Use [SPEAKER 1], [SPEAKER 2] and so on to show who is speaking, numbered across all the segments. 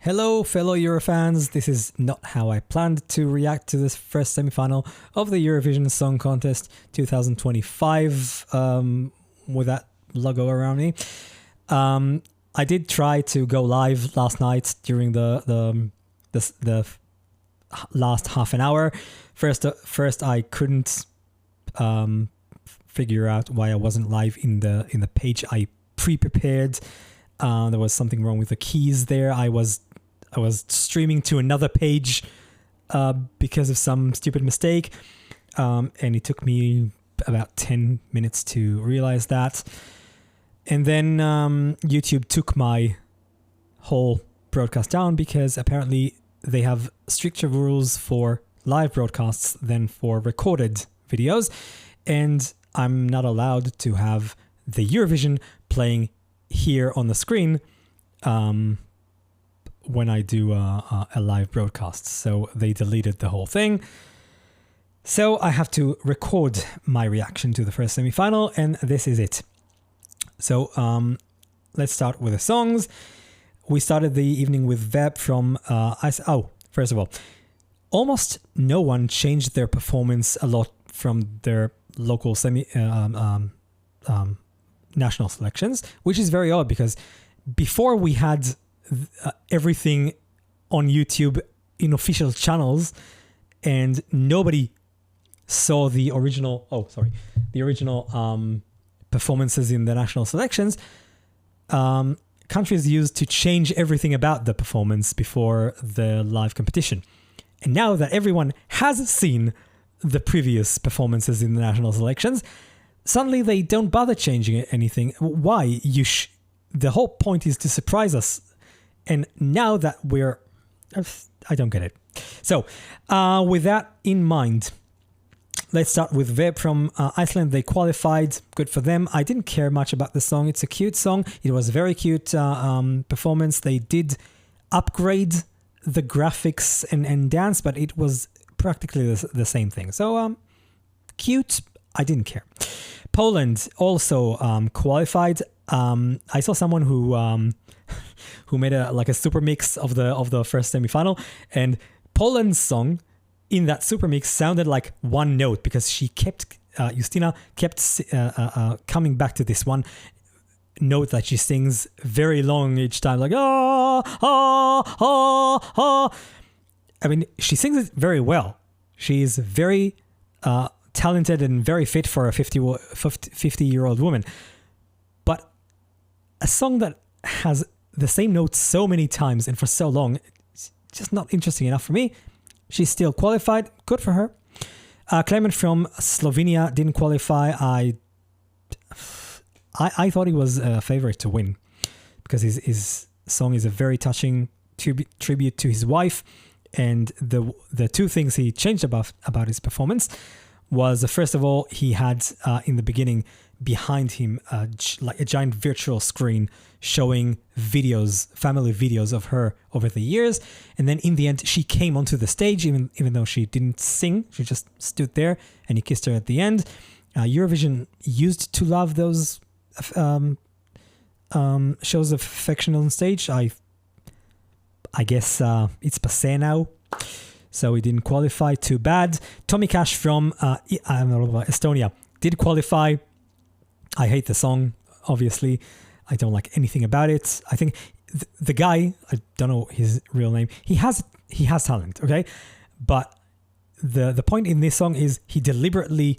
[SPEAKER 1] Hello, fellow Eurofans. This is not how I planned to react to this first semi-final of the Eurovision Song Contest 2025 with that logo around me. I did try to go live last night during the last half an hour. First I couldn't figure out why I wasn't live in the page I pre-prepared. There was something wrong with the keys there. I was streaming to another page because of some stupid mistake, and it took me about 10 minutes to realize that. And then YouTube took my whole broadcast down because apparently they have stricter rules for live broadcasts than for recorded videos, and I'm not allowed to have the Eurovision playing here on the screen when I do a live broadcast. So they deleted the whole thing. So I have to record my reaction to the first semi-final, and this is it. So let's start with the songs. We started the evening with Veb from first of all, almost no one changed their performance a lot from their local national selections, which is very odd because before we had everything on YouTube in official channels and nobody saw the original performances in the national selections. Countries used to change everything about the performance before the live competition. And now that everyone has seen the previous performances in the national selections, suddenly they don't bother changing anything. Why? The whole point is to surprise us. And now that I don't get it. So with that in mind, let's start with Veb from Iceland. They qualified. Good for them. I didn't care much about the song. It's a cute song. It was a very cute performance. They did upgrade the graphics and dance, but it was practically the same thing. So cute. I didn't care. Poland also qualified. I saw someone who made a super mix of the first semi-final, and Poland's song in that super mix sounded like one note because she kept Justina kept coming back to this one note that she sings very long each time, like I mean, she sings it very well. She is very talented and very fit for a 50-year-old woman. But a song that has the same notes so many times and for so long, it's just not interesting enough for me. She's still qualified. Good for her. Clement from Slovenia didn't qualify. I thought he was a favorite to win because his song is a very touching tribute to his wife. And the two things he changed about his performance was, first of all, he had in the beginning behind him like a giant virtual screen showing family videos of her over the years, and then in the end she came onto the stage even though she didn't sing. She just stood there and he kissed her at the end. Eurovision used to love those shows of affection on stage. I guess it's passé now, so he didn't qualify. Too bad. Tommy Cash from Estonia did qualify. I hate the song, obviously. I don't like anything about it. I think the guy, I don't know his real name, he has talent, okay? But the point in this song is he deliberately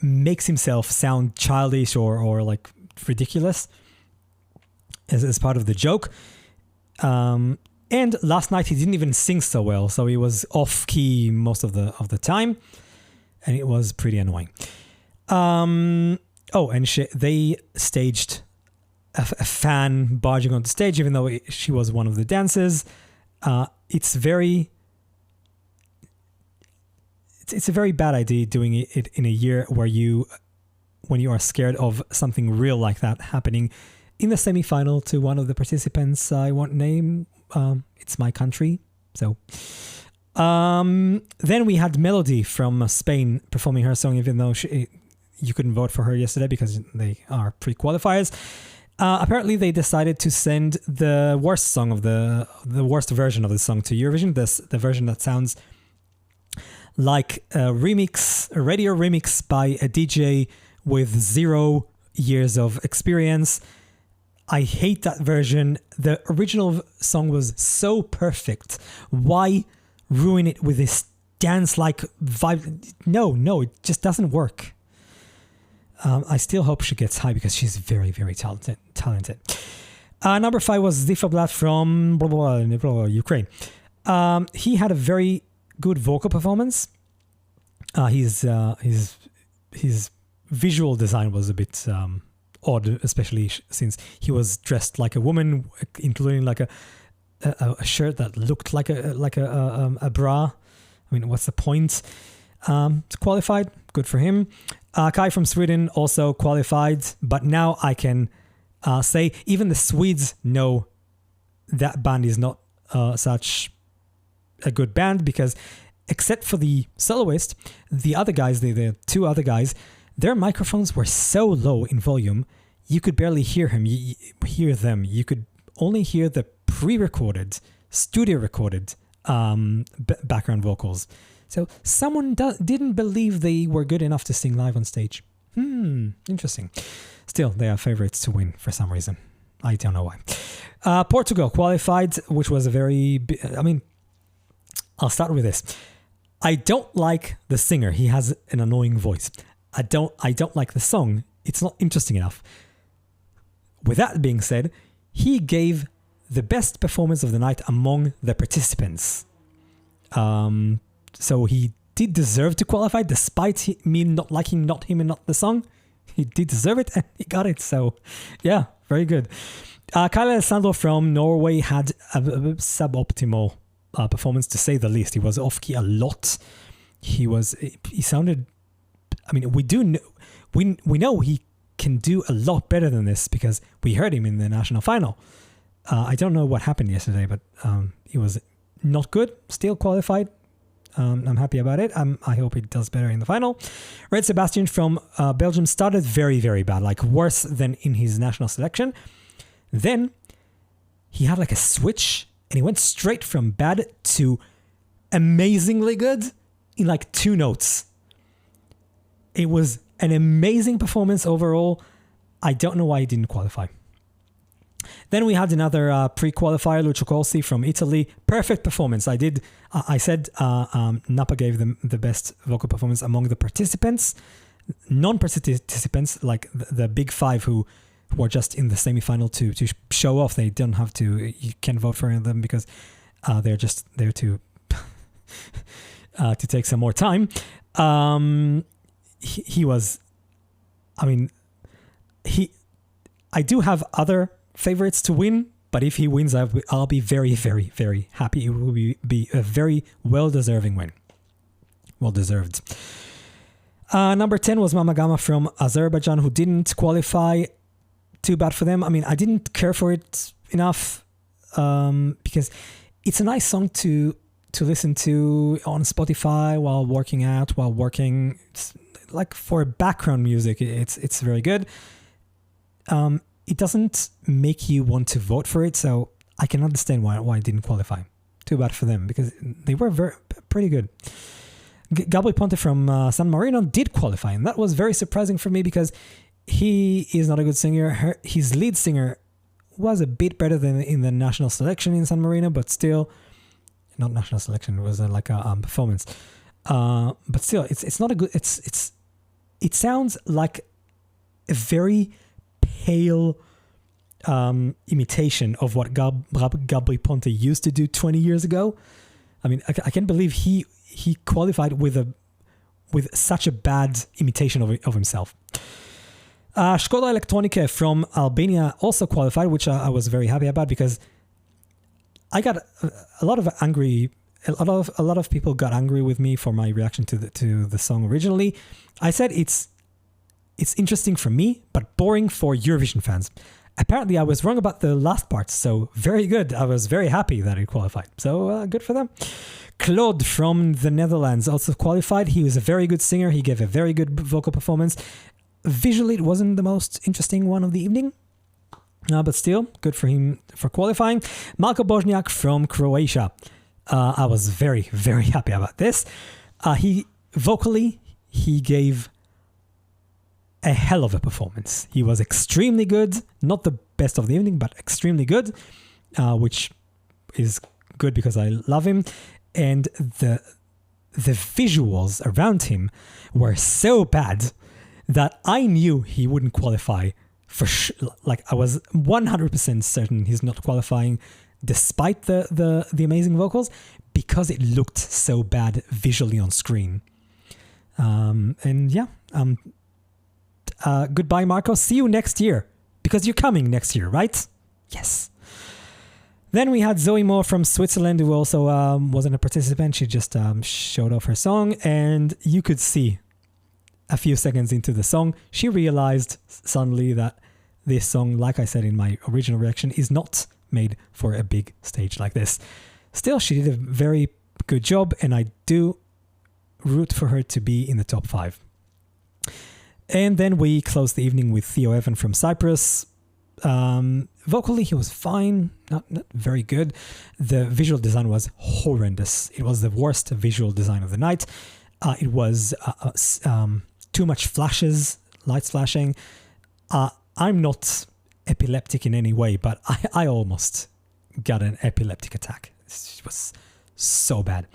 [SPEAKER 1] makes himself sound childish or like ridiculous as part of the joke. And last night he didn't even sing so well, so he was off key most of the time, and it was pretty annoying. And they staged a fan barging onto stage, even though she was one of the dancers. It's a very bad idea doing it in a year when you are scared of something real like that happening in the semi-final to one of the participants. I won't name. It's my country. So then we had Melody from Spain performing her song, even though you couldn't vote for her yesterday because they are pre-qualifiers. Apparently, they decided to send the worst song of the worst version of the song to Eurovision. The version that sounds like a radio remix by a DJ with 0 years of experience. I hate that version. The original song was so perfect. Why ruin it with this dance-like vibe? No, it just doesn't work. I still hope she gets high because she's very, very talented. Number 5 was Zifablat from Ukraine. He had a very good vocal performance. His visual design was a bit odd, especially since he was dressed like a woman, including like a shirt that looked like a bra. I mean, what's the point? Qualified, good for him. Kai from Sweden also qualified, but now I can say even the Swedes know that band is not such a good band, because except for the soloist, the other guys, the two other guys, their microphones were so low in volume, you could barely hear them. You could only hear the pre-recorded, studio-recorded background vocals. So someone didn't believe they were good enough to sing live on stage. Interesting. Still, they are favorites to win for some reason. I don't know why. Portugal qualified, which was a very... I'll start with this. I don't like the singer. He has an annoying voice. I don't like the song. It's not interesting enough. With that being said, he gave the best performance of the night among the participants. So he did deserve to qualify, despite me not liking not him and not the song. He did deserve it, and he got it. So, yeah, very good. Kyle Alessandro from Norway had a suboptimal performance, to say the least. He was off key a lot. He sounded. I mean, we know he can do a lot better than this because we heard him in the national final. I don't know what happened yesterday, but he was not good. Still qualified. I'm happy about it. I hope it does better in the final. Red Sebastian from Belgium started very, very bad, like worse than in his national selection. Then he had like a switch and he went straight from bad to amazingly good in like 2 notes. It was an amazing performance overall. I don't know why he didn't qualify. Then we had another pre-qualifier, Lucio Corsi from Italy. Perfect performance. I said Napa gave them the best vocal performance among the participants. Non-participants, like the big 5 who are just in the semi-final to show off. They don't have to, you can't vote for them because they're just there to take some more time. He was, I do have other favorites to win, but if he wins, I'll be very, very, very happy. It will be a very well-deserving win. Well-deserved. Number 10 was Mama Gama from Azerbaijan, who didn't qualify. Too bad for them. I didn't care for it enough because it's a nice song to listen to on Spotify while working out, while working. It's like for background music, it's very good. It doesn't make you want to vote for it, so I can understand why it didn't qualify. Too bad for them, because they were pretty good. Gabri Ponte from San Marino did qualify, and that was very surprising for me because he is not a good singer. His lead singer was a bit better than in the national selection in San Marino, but still, not national selection, it was like a performance. But still, it's not a good. It sounds like a very pale imitation of what Gabri Ponte used to do 20 years ago. I can't believe he qualified with such a bad imitation of himself. Škoda Elektronika from Albania also qualified, which I was very happy about because I got a lot of people got angry with me for my reaction to the song originally. I said it's interesting for me, but boring for Eurovision fans. Apparently, I was wrong about the last part, so very good. I was very happy that it qualified. So good for them. Claude from the Netherlands also qualified. He was a very good singer. He gave a very good vocal performance. Visually, it wasn't the most interesting one of the evening. But still, good for him for qualifying. Marko Božňák from Croatia. I was very, very happy about this. He gave a hell of a performance. He was extremely good. Not the best of the evening, but extremely good, which is good because I love him. And the visuals around him were so bad that I knew he wouldn't qualify for like I was 100% certain he's not qualifying despite the amazing vocals, because it looked so bad visually on screen. Goodbye, Marco. See you next year, because you're coming next year, right? Yes. Then we had Zoe Moore from Switzerland, who also wasn't a participant. She just showed off her song, and you could see a few seconds into the song, she realized suddenly that this song, like I said in my original reaction, is not made for a big stage like this. Still, she did a very good job, and I do root for her to be in the top 5. And then we closed the evening with Theo Evan from Cyprus. Vocally, he was fine, not very good. The visual design was horrendous. It was the worst visual design of the night. It was too much flashes, lights flashing. I'm not epileptic in any way, but I almost got an epileptic attack. It was so bad.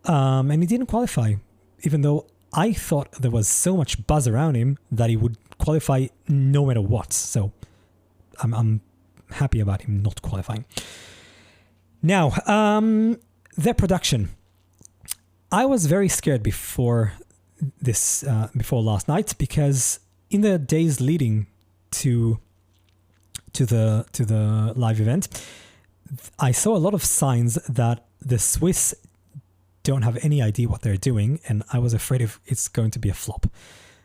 [SPEAKER 1] And he didn't qualify, even though I thought there was so much buzz around him that he would qualify no matter what. So I'm happy about him not qualifying. Now, their production. I was very scared before last night, because in the days leading to the live event, I saw a lot of signs that the Swiss don't have any idea what they're doing, and I was afraid it's going to be a flop.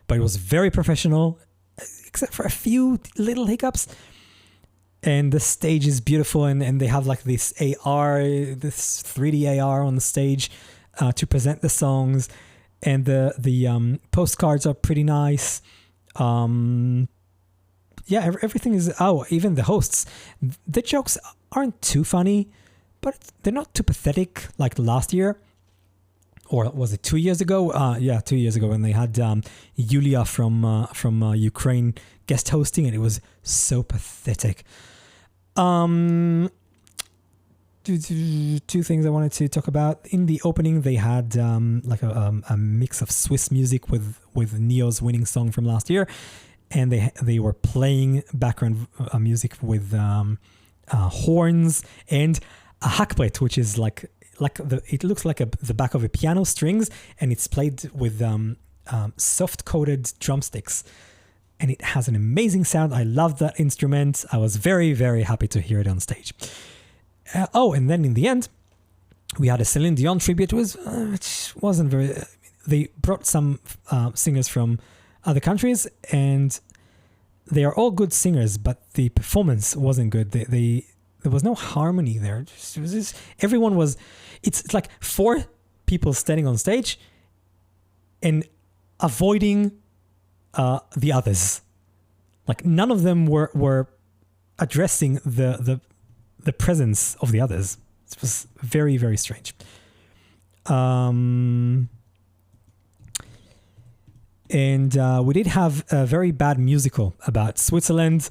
[SPEAKER 1] But it was very professional, except for a few little hiccups. And the stage is beautiful, and they have like this 3D AR on the stage to present the songs, and the postcards are pretty nice. Everything is... even the hosts. The jokes aren't too funny, but they're not too pathetic like last year. Or was it 2 years ago? 2 years ago, when they had Yulia from Ukraine guest hosting, and it was so pathetic. Two things I wanted to talk about. In the opening, they had a mix of Swiss music with Neo's winning song from last year, and they were playing background music with horns and a hackbrett, which is it looks like the back of a piano strings, and it's played with soft coated drumsticks. And it has an amazing sound. I love that instrument. I was very, very happy to hear it on stage. And then in the end, we had a Celine Dion tribute, which wasn't very... They brought some singers from other countries, and they are all good singers, but the performance wasn't good. There was no harmony there. Everyone was... It's like 4 people standing on stage and avoiding the others. Like, none of them were addressing the presence of the others. It was very, very strange. And we did have a very bad musical about Switzerland.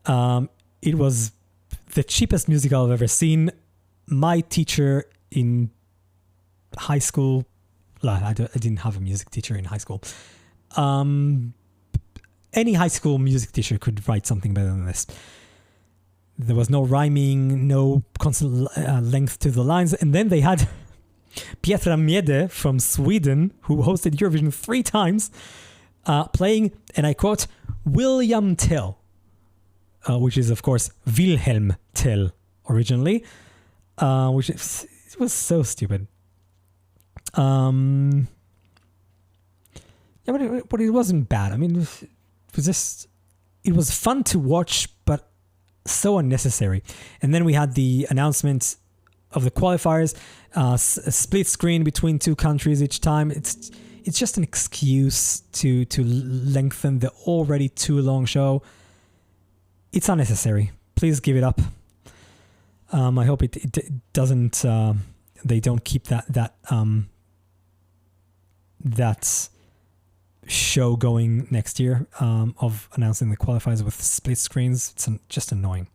[SPEAKER 1] It was the cheapest musical I've ever seen. My teacher in high school... I didn't have a music teacher in high school. Any high school music teacher could write something better than this. There was no rhyming, no constant length to the lines. And then they had Petra Mede from Sweden, who hosted Eurovision 3 times, playing, and I quote, William Tell, which is, of course, Wilhelm Tell originally, which was so stupid. But it wasn't bad. I mean, it was fun to watch, but so unnecessary. And then we had the announcement of the qualifiers, a split screen between 2 countries each time. It's just an excuse to lengthen the already too long show. it's unnecessary. Please give it up. I hope it doesn't. They don't keep that show going next year of announcing the qualifiers with split screens. It's just annoying.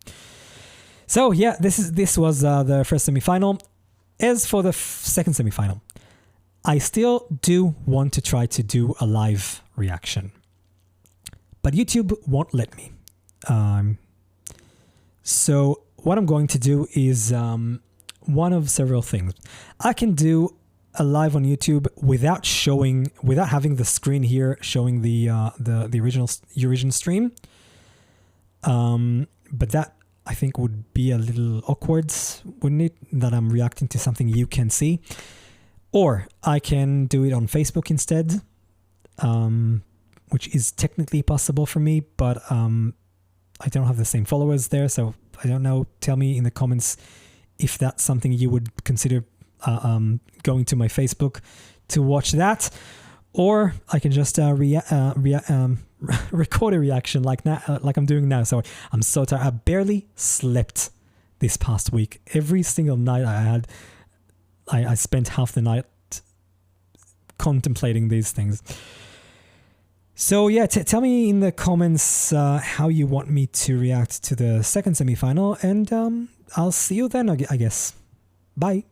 [SPEAKER 1] So yeah, this was the first semifinal. As for the second semifinal, I still do want to try to do a live reaction, but YouTube won't let me. So what I'm going to do is one of several things. I can do a live on YouTube without having the screen here showing the original Eurovision stream. But that I think would be a little awkward, wouldn't it? That I'm reacting to something you can see. Or I can do it on Facebook instead, which is technically possible for me, but I don't have the same followers there, so I don't know. Tell me in the comments if that's something you would consider going to my Facebook to watch that, or I can just record a reaction like I'm doing now. So I'm so tired. I barely slept this past week. Every single night I spent half the night contemplating these things. So yeah, tell me in the comments how you want me to react to the second semifinal, and I'll see you then, I guess. Bye.